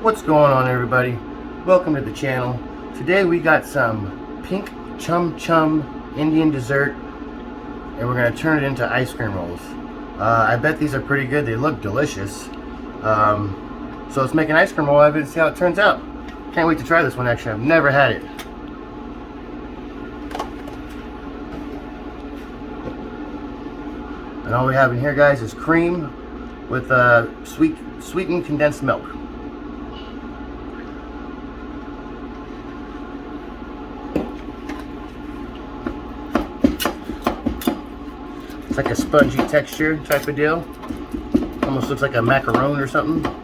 What's going on, everybody? Welcome to the channel. Today we got some Pink Chum Chum Indian dessert, and we're going to turn it into ice cream rolls. I bet these are pretty good. They look delicious. So let's make an ice cream roll out of it and see how it turns out. Can't wait to try this one. Actually, I've never had it. And all we have in here, guys, is cream with sweetened condensed milk. It's like a spongy texture type of deal. Almost looks like a macaron or something.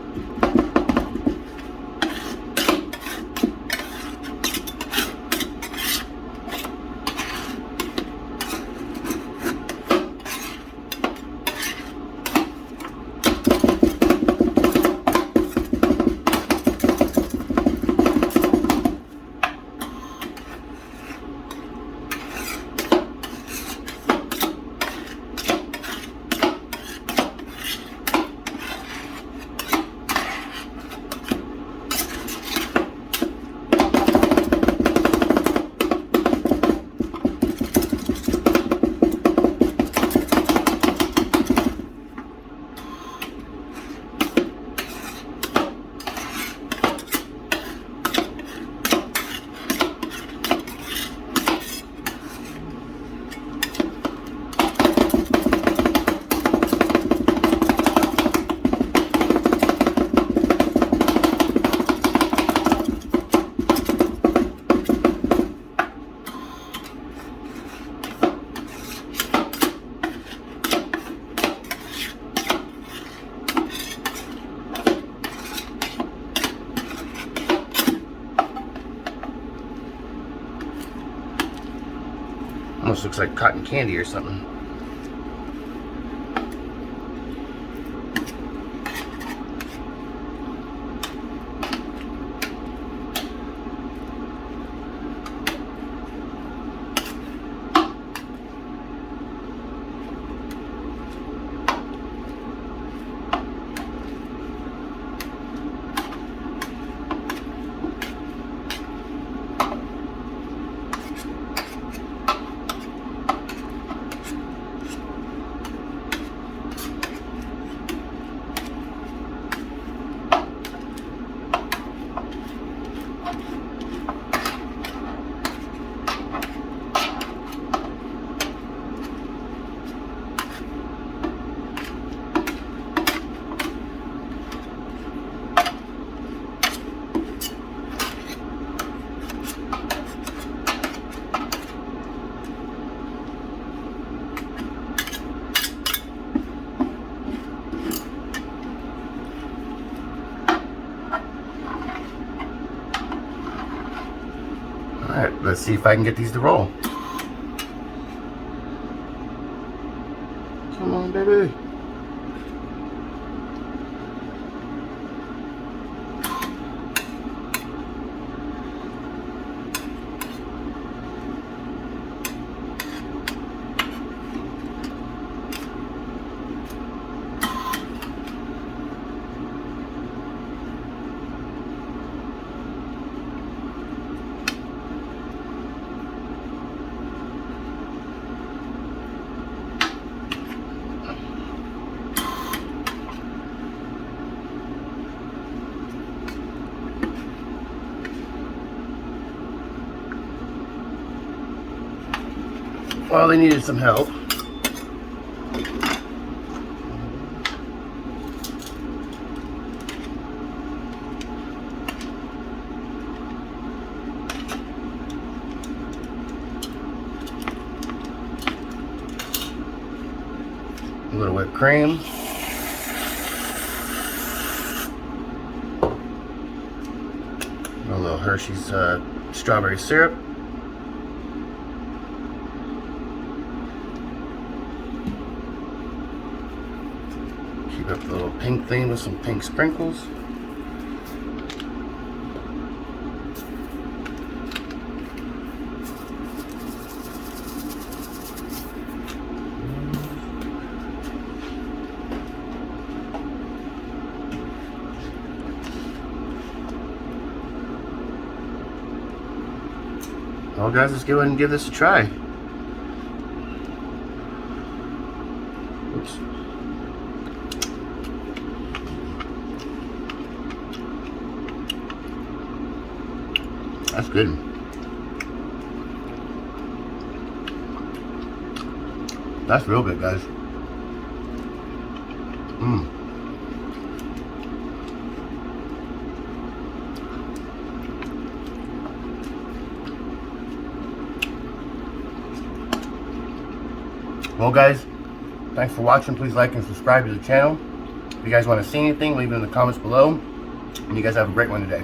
Almost looks like cotton candy or something. Alright, let's see if I can get these to roll. Come on, baby. Well, they needed some help. A little whipped cream. A little Hershey's strawberry syrup. Keep up the little pink theme with some pink sprinkles. Well guys, let's go ahead and give this a try. Oops. That's good. That's real good, guys. Well guys, thanks for watching. Please like and subscribe to the channel. If you guys want to see anything, leave it in the comments below. And you guys have a great one today.